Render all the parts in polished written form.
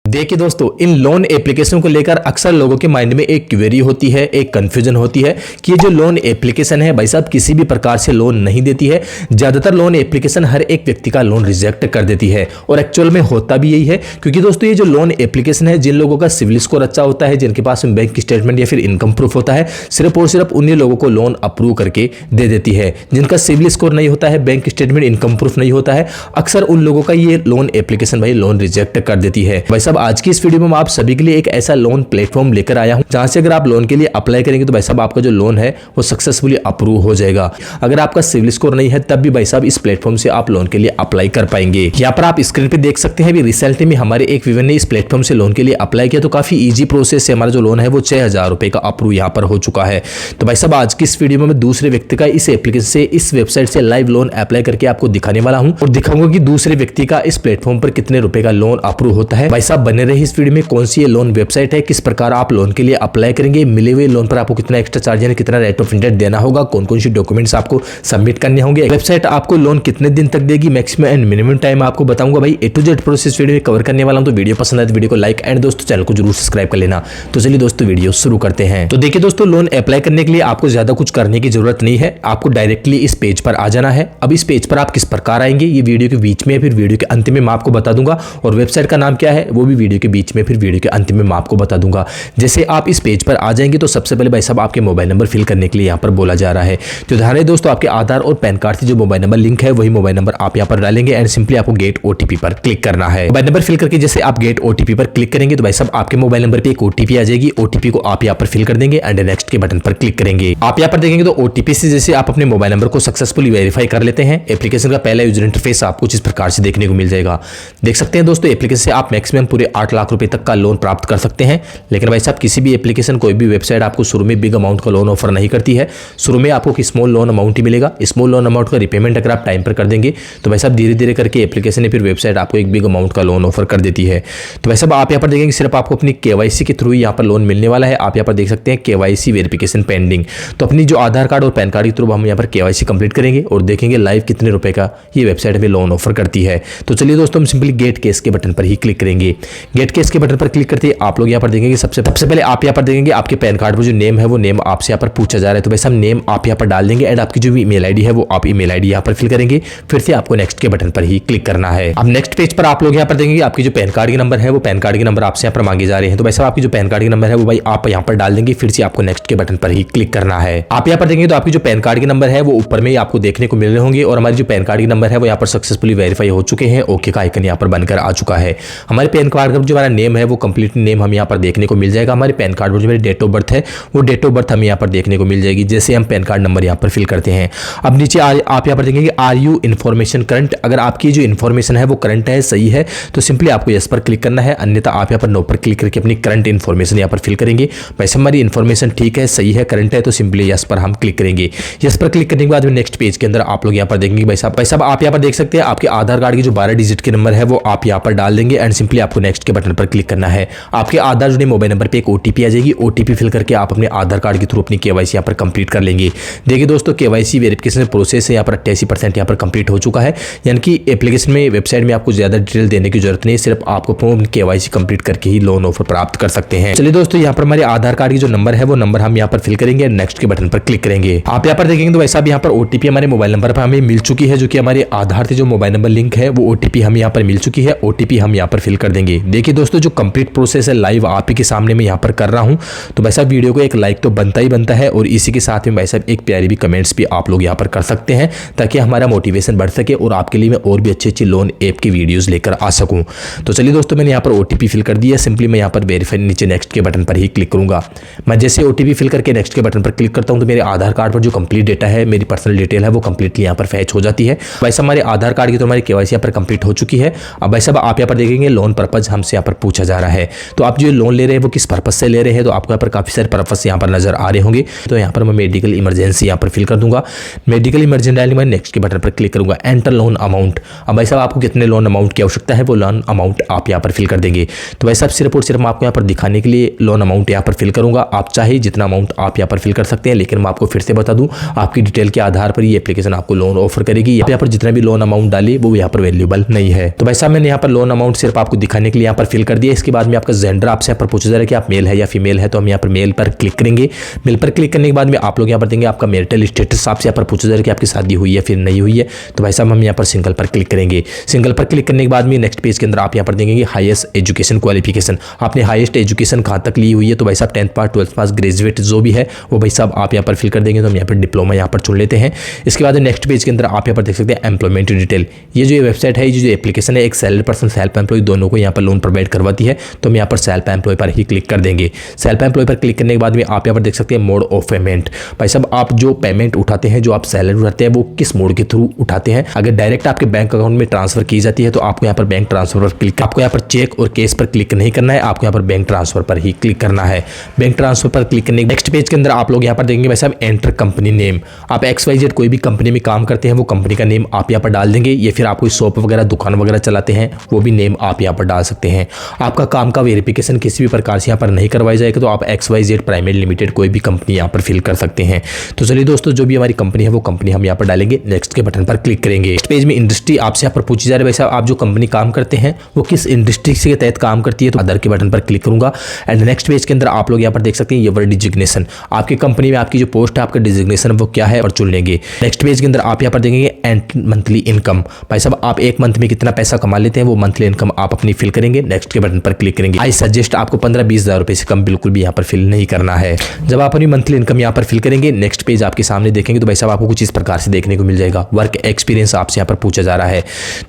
देखिए दोस्तों, इन loan application को लेकर अक्सर लोगों के माइंड में एक क्वेरी होती है, एक कंफ्यूजन होती है कि ये जो लोन एप्लीकेशन है भाई साहब किसी भी प्रकार से लोन नहीं देती है। ज्यादातर लोन एप्लीकेशन हर एक व्यक्ति का लोन रिजेक्ट कर देती है और एक्चुअल में होता भी यही है, क्योंकि दोस्तों ये जो लोन एप्लीकेशन है, जिन लोगों का सिविल स्कोर अच्छा होता है, जिनके पास में बैंक स्टेटमेंट या फिर इनकम प्रूफ होता है, सिर्फ और सिर्फ उन्हीं लोगों को लोन अप्रूव करके दे देती है। जिनका सिविल स्कोर नहीं होता है, बैंक स्टेटमेंट इनकम प्रूफ नहीं होता है, अक्सर उन लोगों का ये लोन एप्लीकेशन भाई लोन रिजेक्ट कर देती है। भाई साहब आज की इस वीडियो में आप सभी के लिए एक ऐसा लोन प्लेटफॉर्म लेकर आया हूं जहां से अगर आप लोन के लिए अप्लाई करेंगे तो भाई साहब आपका जो लोन है वो सक्सेसफुली अप्रूव हो जाएगा। अगर आपका सिविल स्कोर नहीं है तब भी भाई साहब इस प्लेटफॉर्म से आप लोन के लिए अप्लाई कर पाएंगे। यहाँ पर आप स्क्रीन पे देख सकते हैं, रिसेंटली में हमारे एक व्यूअर ने इस प्लेटफॉर्म से लोन के लिए अप्लाई किया तो काफी ईजी प्रोसेस से हमारा जो लोन है वो 6,000 रुपए का अप्रूव यहाँ पर हो चुका है। तो भाई साहब आज की इस वीडियो में मैं दूसरे व्यक्ति का इस एप्लीकेशन से, इस वेबसाइट से लाइव लोन अप्लाई करके आपको दिखाने वाला हूँ और दिखाऊंगा कि दूसरे व्यक्ति का इस प्लेटफॉर्म पर कितने रुपए का लोन अप्रूव होता है। भाई साहब बने रहे इस वीडियो में, कौन सी ये लोन वेबसाइट है, किस प्रकार आप लोन के लिए अप्लाई करेंगे, मिले हुए लोन पर आपको कितना एक्स्ट्रा चार्ज यानी कितना रेट ऑफ इंटरेस्ट देना होगा, कौन कौन सी डॉक्यूमेंट्स आपको सबमिट करने होंगे, वेबसाइट आपको लोन कितने दिन तक देगी, मैक्सिमम एंड मिनिमम टाइम आपको बताऊंगा। भाई ए टू जेड प्रोसेस वीडियो में कवर करने वाला हूं, तो वीडियो पसंद आए तो वीडियो को लाइक एंड दोस्तों चैनल को जरूर सब्सक्राइब कर लेना। तो चलिए दोस्तों वीडियो शुरू करते हैं। तो देखिए दोस्तों, लोन अप्लाई करने के लिए आपको ज्यादा कुछ करने की जरूरत नहीं है, आपको डायरेक्टली इस पेज पर आ जाना है। अब इस पेज पर आप किस प्रकार आएंगे ये वीडियो के बीच में फिर वीडियो के अंत में मैं आपको बता दूंगा, और वेबसाइट का नाम क्या है वो भी वीडियो के बीच में फिर वीडियो के अंत में मैं आपको बता दूंगा। जैसे आप इस पेज पर आ जाएंगे तो सबसे पहले भाई साहब आपके मोबाइल नंबर फिल करने के लिए यहाँ पर बोला जा रहा है। तो ध्यान रहे दोस्तों, आपके आधार और पैन कार्ड से जो मोबाइल नंबर लिंक है वही मोबाइल नंबर आप यहाँ पर डालेंगे एंड सिंपली आपको गेट ओटीपी पर क्लिक करना है। मोबाइल नंबर फिल करके जैसे आप गेट ओटीपी पर क्लिक करेंगे तो भाई साहब आपके मोबाइल नंबर पे एक ओटीपी आ जाएगी। ओटीपी को आप यहाँ पर फिल कर देंगे एंड नेक्स्ट के बटन पर क्लिक करेंगे। आप यहाँ पर देखेंगे तो ओटीपी से जैसे आप अपने मोबाइल नंबर को सक्सेसफुली वेरीफाई कर लेते हैं, एप्लीकेशन का पहला यूजर इंटरफेस आपको इस प्रकार से देखने को मिल जाएगा। देख सकते हैं दोस्तों, एप्लीकेशन से आप मैक्सिमम पूरे 8 लाख रुपए तक का लोन प्राप्त कर सकते हैं। लेकिन भाई साहब किसी भी एप्लीकेशन, कोई भी वेबसाइट आपको शुरू में बिग अमाउंट का लोन ऑफर नहीं करती है। शुरू में आपको स्मॉल लोन अमाउंट ही मिलेगा। स्मॉल लोन अमाउंट का रिपेमेंट अगर आप टाइम पर कर देंगे तो भाई साहब धीरे धीरे करके एप्लीकेशन या फिर वेबसाइट आपको एक बिग अमाउंट का लोन ऑफर कर देती है। तो भाई साहब आप यहाँ पर देखेंगे सिर्फ आपको अपनी केवाईसी के थ्रू यहाँ पर लोन मिलने वाला है। आप यहाँ पर देख सकते हैं केवाईसी वेरिफिकेशन पेंडिंग। तो अपनी जो आधार कार्ड और पैन कार्ड के थ्रू हम यहाँ पर केवाईसी कंप्लीट करेंगे और देखेंगे लाइव कितने रुपए का ये वेबसाइट हमें लोन ऑफर करती है। तो चलिए दोस्तों हम सिंपली गेट केस के बटन पर ही क्लिक करेंगे। गेट केस के बटन पर क्लिक करते ही आप लोग यहाँ पर देखेंगे सबसे पहले आप यहाँ पर देखेंगे आपके पैन कार्ड पर जो नेम है वो नेम आपसे यहाँ पर पूछा जा रहा है। तो भाई साहब नेम आप यहाँ पर डाल देंगे एंड आपकी जो ईमेल आईडी है वो आप ईमेल आईडी यहाँ पर फिल करेंगे। फिर से आपको नेक्स्ट के बटन पर ही क्लिक करना है। अब नेक्स्ट पेज पर आप लोग यहाँ पर देखेंगे आपकी जो पैन कार्ड के नंबर है वो पैन कार्ड के नंबर आपसे यहाँ पर मांगे जा रहे हैं। तो भाई साहब आपकी जो पैन कार्ड के नंबर है वो भाई आप यहाँ पर डाल देंगे। फिर से आपको नेक्स्ट के बटन पर ही क्लिक करना है। आप यहाँ पर देखेंगे तो आपकी जो पैन कार्ड के नंबर है वो ऊपर में आपको देखने को मिल रहे होंगे और हमारी जो पैन कार्ड के नंबर है वो यहाँ पर सक्सेसफुली वेरीफाई हो चुके हैं। ओके का आइकन यहाँ पर बनकर आ चुका है। हमारे पैन कार्ड का जो हमारा नेम है वो कंप्लीट नेम हम यहाँ पर देखने को मिल जाएगा। हमारे पैन कार्ड पर जो मेरी डेट ऑफ बर्थ है वो डेट ऑफ बर्थ हमें यहाँ पर देखने को मिल जाएगी जैसे हम पैन कार्ड नंबर यहाँ पर फिल करते हैं। अब नीचे आप यहाँ पर देखेंगे आर यू इन्फॉर्मेशन करंट। अगर आपकी जो इन्फॉर्मेशन है वो करंट है, सही है, तो सिंपली आपको यस पर क्लिक करना है। अन्यथा आप यहाँ पर नो पर क्लिक करके अपनी करंट इन्फॉर्मेशन यहाँ पर फिल करेंगे। वैसे हमारी इन्फॉर्मेशन ठीक है, सही है, करंट है, तो सिंपली यस पर हम क्लिक करेंगे। यस पर क्लिक करने के बाद नेक्स्ट पेज के अंदर आप लोग यहाँ पर देखेंगे भाई साहब आप यहाँ पर देख सकते हैं आपके आधार कार्ड की जो 12 डिजिट के नंबर है वो आप यहाँ पर डाल देंगे एंड सिंपली आपको नेक्स्ट के बटन पर क्लिक करना है। आपके आधार जुड़े मोबाइल नंबर पर एक ओटीपी आ जाएगी। ओटीपी फिल करके आप अपने आधार कार्ड के थ्रू अपनी केवाईसी यहाँ पर कंप्लीट कर लेंगे। देखिए दोस्तों, केवाईसी वेरिफिकेशन प्रोसेस है यहाँ पर 88% यहाँ पर कंप्लीट हो चुका है। यानी कि एप्लीकेशन में, वेबसाइट में आपको ज्यादा डिटेल देने की जरूरत नहीं है, सिर्फ आपको फॉर्म केवाईसी कंप्लीट करके ही लोन ऑफर प्राप्त कर सकते हैं। चलिए दोस्तों, यहाँ पर हमारे आधार कार्ड की जो नंबर है वो नंबर हम यहाँ पर फिल करेंगे, नेक्स्ट के बटन पर क्लिक करेंगे। आप यहाँ पर देखेंगे तो वैसा भी यहाँ पर ओटीपी हमारे मोबाइल नंबर पर हमें मिल चुकी है, जो कि हमारे आधार से जो मोबाइल नंबर लिंक है वो ओटीपी हमें यहाँ पर मिल चुकी है। ओटीपी हम यहाँ पर फिल कर देंगे। देखिए दोस्तों, जो कंप्लीट प्रोसेस है लाइव आप ही के सामने मैं यहाँ पर कर रहा हूँ। तो भाई साहब वीडियो को एक लाइक तो बनता ही बनता है और इसी के साथ में भाई साहब एक प्यारी भी कमेंट्स भी आप लोग यहाँ पर कर सकते हैं ताकि हमारा मोटिवेशन बढ़ सके और आपके लिए मैं और भी अच्छी लोन ऐप की वीडियोस लेकर आ सकूं। तो चलिए दोस्तों, मैंने यहाँ पर ओटीपी फिल कर दिया। सिंपली मैं यहाँ पर वेरीफाई नीचे नेक्स्ट के बटन पर ही क्लिक करूंगा। मैं जैसे ओटीपी फिल करके नेक्स्ट के बटन पर क्लिक करता हूं तो मेरे आधार कार्ड पर जो कंप्लीट डेटा है, मेरी पर्सनल डिटेल है वो कंप्लीटली यहाँ पर फैच हो जाती है। वैसे हमारे आधार कार्ड की तो हमारी केवाईसी यहाँ पर कंप्लीट हो चुकी है। अब भाई साहब आप यहाँ पर देखेंगे लोन पर्पज हमसे यहाँ पर पूछा जा रहा है। तो आप जो लोन ले रहे हैं वो किस पर्पज से ले रहे हैं, तो आपको यहाँ पर काफी सारे पर्पज यहाँ पर नजर आ रहे होंगे। तो यहाँ पर मैं मेडिकल इमरजेंसी यहाँ पर फिल कर दूंगा। मेडिकल इमरजेंसी डालने में नेक्स्ट के बटन पर क्लिक करूंगा। Enter loan amount. अब भाई साहब आपको कितने लोन अमाउंट की आवश्यकता है वो लोन अमाउंट आप यहाँ पर फिल कर देंगे। तो भाई साहब सिर्फ और सिर्फ आपको यहाँ पर दिखाने के लिए लोन अमाउंट यहाँ पर फिल करूंगा। आप चाहे जितना अमाउंट आप यहाँ पर फिल कर सकते हैं, लेकिन मैं आपको फिर से बता दूं आपकी डिटेल के आधार पर ये एप्लीकेशन आपको लोन ऑफर करेगी। यहाँ पर जितना भी लोन अमाउंट डाली वो यहाँ पर वैल्यूएबल नहीं है। तो भाई साहब मैंने यहाँ पर लोन अमाउंट सिर्फ आपको दिखाने के ऑटोमेटिकली यहाँ पर फिल कर दिया। इसके बाद में आपका जेंडर आपसे यहाँ पर पूछा जा रहा है कि आप मेल है या फीमेल है, तो हम यहाँ पर मेल पर क्लिक करेंगे। मेल पर क्लिक करने के बाद में आप लोग यहाँ पर देंगे आपका मैरिटल स्टेटस, आपसे यहाँ पर पूछा जा रहा है कि आपकी शादी हुई है फिर नहीं हुई है, तो भाई साहब हम यहाँ पर सिंगल पर क्लिक करेंगे। सिंगल पर क्लिक करने के बाद में नेक्स्ट पेज के अंदर आप यहाँ पर देंगे हाईएस्ट एजुकेशन क्वालिफिकेशन, आपने हाईएस्ट एजुकेशन कहाँ तक ली हुई है, तो भाई साहब 10th पास 12th पास ग्रेजुएट जो भी है वो भाई साहब आप यहाँ पर फिल कर देंगे। तो हम यहाँ पर डिप्लोमा यहाँ पर चुन लेते हैं। इसके बाद नेक्स्ट पेज के अंदर आप यहाँ पर देख सकते हैं एम्प्लॉयमेंट डिटेल। ये जो वेबसाइट है, ये जो एप्लीकेशन है, एक सैलरी पर्सन सेल्फ एम्प्लॉय दोनों को यहाँ पर लोन प्रोवाइड करवाती है। तो हम यहाँ पर सेल्फ एम्प्लॉय पर ही क्लिक कर देंगे। सेल्फ एम्प्लॉय पर क्लिक करने के बाद में आप यहाँ पर देख सकते हैं मोड ऑफ पेमेंट। भाई साहब आप जो पेमेंट उठाते हैं, जो आप सैलरी उठाते हैं, वो किस मोड के थ्रू उठाते हैं। अगर डायरेक्ट आपके बैंक अकाउंट में ट्रांसफर की जाती है तो आपको यहाँ पर बैंक ट्रांसफर पर क्लिक, आपको यहाँ पर चेक और कैश पर क्लिक नहीं करना है, आपको यहाँ पर बैंक ट्रांसफर पर ही क्लिक करना है। बैंक ट्रांसफर पर क्लिक करने के नेक्स्ट पेज के अंदर आप लोग यहाँ पर देंगे भाई साहब एंटर कंपनी नेम। आप XYZ कोई भी कंपनी में काम करते हैं वो कंपनी का नेम आप यहाँ पर डाल देंगे, या फिर आप कोई शॉप वगैरह दुकान वगैरह चलाते हैं वो भी नेम आप यहाँ पर डाल सकते हैं। आपका काम का वेरिफिकेशन किसी भी प्रकार से यहाँ पर नहीं करवाई जाएगा, तो आप XYZ प्राइवेट लिमिटेड कोई भी कंपनी यहाँ पर फिल कर सकते हैं। तो चलिए दोस्तों, जो भी हमारी कंपनी है वो कंपनी हम यहाँ पर डालेंगे, नेक्स्ट के बटन पर क्लिक करेंगे। नेक्स्ट पेज में इंडस्ट्री आपसे यहाँ पर पूछी जा रही है भाई साहब आप जो कंपनी काम करते हैं वो किस इंडस्ट्री के तहत काम करती है, तो अदर के बटन पर क्लिक करूंगा। एंड नेक्स्ट पेज के अंदर आप लोग यहाँ पर देख सकते हैं योर डिजिग्नेशन, आपकी कंपनी में आपकी जो पोस्ट है, आपका डिजिग्नेशन वो क्या है और चुन लेंगे। नेक्स्ट पेज के अंदर आप यहाँ पर देखेंगे एंड मंथली इनकम। भाई साहब आप एक मंथ में कितना पैसा कमा लेते हैं, वो मंथली इनकम आप अपनी फिल करेंगे। नेक्स्ट के बटन पर क्लिक करेंगे। आई सजेस्ट आपको 15-20 हज़ार रुपए से कम बिल्कुल भी यहाँ पर फिल नहीं करना है। जब आप अपनी मंथली इनकम यहाँ पर फिल करेंगे, नेक्स्ट पेज आपके सामने देखेंगे तो भाई साहब आपको कुछ इस प्रकार से देखने को मिल जाएगा। वर्क एक्सपीरियंस आपसे यहाँ पर पूछा जा रहा है।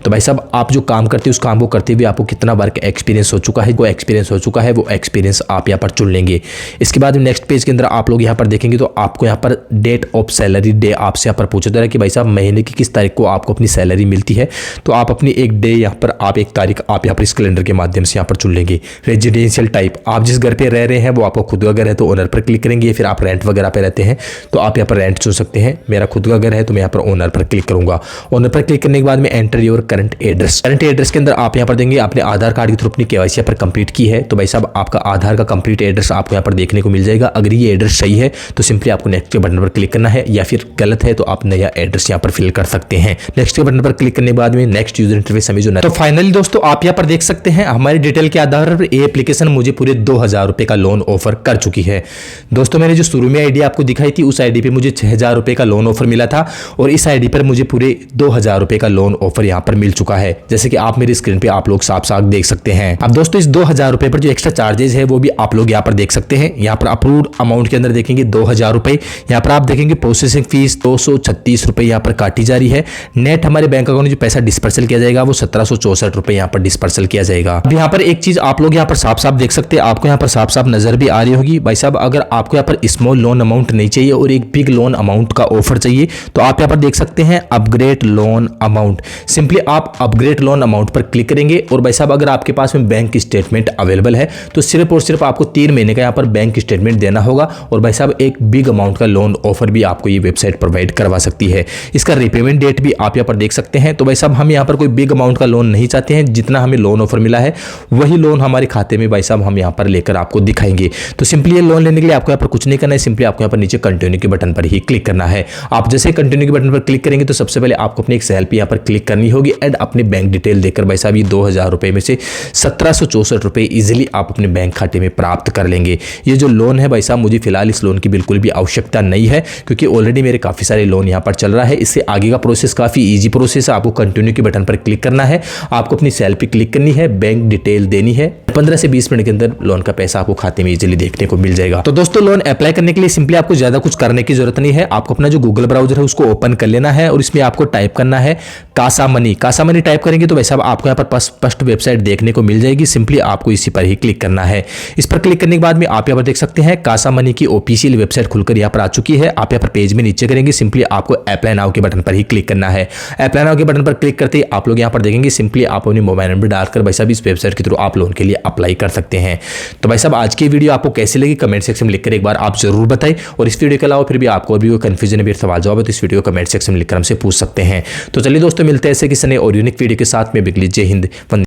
तो भाई साहब आप जो काम करते हैं उस काम को करते हुए आपको कितना वर्क एक्सपीरियंस हो चुका है, वो एक्सपीरियंस हो चुका है, वो एक्सपीरियंस आप यहाँ पर चुन लेंगे। इसके बाद नेक्स्ट पेज के अंदर आप लोग यहाँ पर देखेंगे तो आपको यहाँ पर डेट ऑफ सैलरी डे आपसे यहाँ पर पूछा जा रहा है कि भाई साहब महीने की किस तारीख को आपको अपनी सैलरी मिलती है। तो आप अपनी एक डे यहाँ पर, आप एक तारीख आप यहाँ पर इस कैलेंडर के माध्यम से यहाँ पर चुन लेंगे। रेजिडेंशियल टाइप, आप जिस घर पे रह रहे हैं वो आपका खुद का घर है तो ओनर पर क्लिक करेंगे, या फिर आप रेंट वगैरह पे रहते हैं तो आप यहाँ पर रेंट चुन सकते हैं। मेरा खुद का घर है तो मैं यहाँ पर ओनर पर क्लिक करूंगा। ओनर पर क्लिक करने के बाद में enter your current address. Current address के अंदर आप यहाँ पर देंगे आपने आधार कार्ड के थ्रू अपनी KYC पर कंप्लीट की है, तो भाई साहब आपका आधार का कंप्लीट एड्रेस आपको यहाँ पर देखने को मिल जाएगा। अगर ये एड्रेस सही है तो सिंपली आपको नेक्स्ट के बटन पर क्लिक करना है, या फिर गलत है तो आप नया एड्रेस यहाँ पर फिल कर सकते हैं। नेक्स्ट के बटन पर क्लिक करने के बाद में नेक्स्ट यूजर इंटरफेस हमें जो है। तो फाइनली दोस्तों आप यहाँ पर देख सकते हैं हमारी डिटेल के आधार पर ये एप्लीकेशन मुझे पूरे 2000 रुपए का लोन ऑफर कर चुकी है। दोस्तों मैंने जो शुरू में आईडी आपको दिखाई थी उस आईडी पे मुझे 6000 रुपए का लोन ऑफर मिला था, और इस आईडी पर मुझे पूरे 2000 रुपए का लोन ऑफर यहाँ पर मिल चुका है, जैसे कि आप मेरी स्क्रीन पे आप लोग साफ साफ देख सकते हैं। अब दोस्तों इस 2000 रुपए पर जो एक्स्ट्रा चार्जेस है वो भी आप लोग यहाँ पर देख सकते हैं। यहाँ पर अप्रूव्ड अमाउंट के अंदर देखेंगे 2000 रुपए, यहाँ पर आप देखेंगे प्रोसेसिंग फीस 236 रुपए यहाँ पर काटी जा रही है। नेट हमारे बैंक अकाउंट में जो पैसा डिस्पर्सल किया जाएगा वो 1764 रुपए यहाँ पर डिस्पर्सल किया जाएगा। अब यहाँ पर एक चीज आप लोग यहाँ पर साफ साफ देख सकते हैं, आपको यहाँ पर साफ साफ नजर भी आ रही होगी। भाई साहब अगर आपको यहाँ पर स्मॉल लोन अमाउंट नहीं चाहिए और एक बिग लोन अमाउंट का ऑफर चाहिए तो आप यहाँ पर देख सकते हैं अपग्रेड लोन अमाउंट। सिंपली आप अपग्रेड लोन अमाउंट पर क्लिक करेंगे, और भाई साहब अगर आपके पास में बैंक स्टेटमेंट अवेलेबल है तो सिर्फ और सिर्फ आपको 3 महीने का यहाँ पर बैंक स्टेटमेंट देना होगा, और भाई साहब एक बिग अमाउंट का लोन ऑफर भी आपको ये वेबसाइट प्रोवाइड करवा सकती है। इसका रिपेमेंट डेट भी आप यहाँ पर देख सकते हैं। तो भाई साहब हम यहाँ पर कोई बिग अमाउंट का लोन नहीं चाहते हैं, जितना हमें लोन ऑफर मिला है वही लोन हमारे खाते में भाई साहब हम यहाँ पर लेकर आपको दिखाएंगे। तो सिंपली ये लोन लेने के लिए आपको यहाँ पर कुछ नहीं करना है, सिंपली आपको यहाँ पर नीचे कंटिन्यू के बटन पर ही क्लिक करना है। आप जैसे कंटिन्यू के बटन पर क्लिक करेंगे तो सबसे पहले आपको अपनी एक सेल पे यहाँ पर क्लिक करनी होगी, एंड अपने बैंक डिटेल देकर भाई साहब ये 2000 रुपए में से 1764 रुपए इजिली आप अपने बैंक खाते में प्राप्त कर लेंगे। ये जो लोन है भाई साहब मुझे फिलहाल इस लोन की बिल्कुल भी आवश्यकता नहीं है, क्योंकि ऑलरेडी मेरे काफी सारे लोन यहाँ पर चल रहा है। इससे आगे का प्रोसेस काफी ईजी प्रोसेस है। आपको कंटिन्यू के बटन पर क्लिक करना है, आपको अपनी सेल पे क्लिक करनी है, बैंक डिटेल देनी है, 15 से 20 मिनट के अंदर लोन का पैसा आपको खाते में इजीली देखने को मिल जाएगा। तो दोस्तों लोन अप्लाई करने के लिए सिंपली आपको ज्यादा कुछ करने की जरूरत नहीं है। आपको अपना जो गूगल ब्राउजर है उसको ओपन कर लेना है, और इसमें आपको टाइप करना है कासा मनी। कासा मनी टाइप करेंगे तो वैसा आपको यहाँ पर फर्स्ट वेबसाइट देखने को मिल जाएगी। सिंपली आपको इसी पर ही क्लिक करना है। इस पर क्लिक करने के बाद में आप यहाँ पर देख सकते हैं कासा मनी की ऑफिशियल वेबसाइट खुलकर यहाँ पर आ चुकी है। आप यहाँ पर पेज में नीचे करेंगे, सिंपली आपको अप्लाई नाउ के बटन पर ही क्लिक करना है। अप्लाई नाउ के बटन पर क्लिक करते ही आप लोग यहाँ पर देखेंगे सिंपली आप अपनी मोबाइल नंबर डालकर भाई साहब इस वेबसाइट के थ्रू आप लोन के लिए अप्लाई कर सकते हैं। तो भाई साहब आज की वीडियो आपको कैसी लगी कमेंट सेक्शन में लिखकर एक बार आप जरूर बताएं, और इस वीडियो के अलावा फिर भी आपको भी कोई कंफ्यूजन है, सवाल जवाब है तो इस वीडियो को कमेंट सेक्शन में लिखकर हमसे पूछ सकते हैं। तो चलिए दोस्तों मिलते हैं ऐसे किसी नए और यूनिक वीडियो के साथ में। बिगली जय हिंद।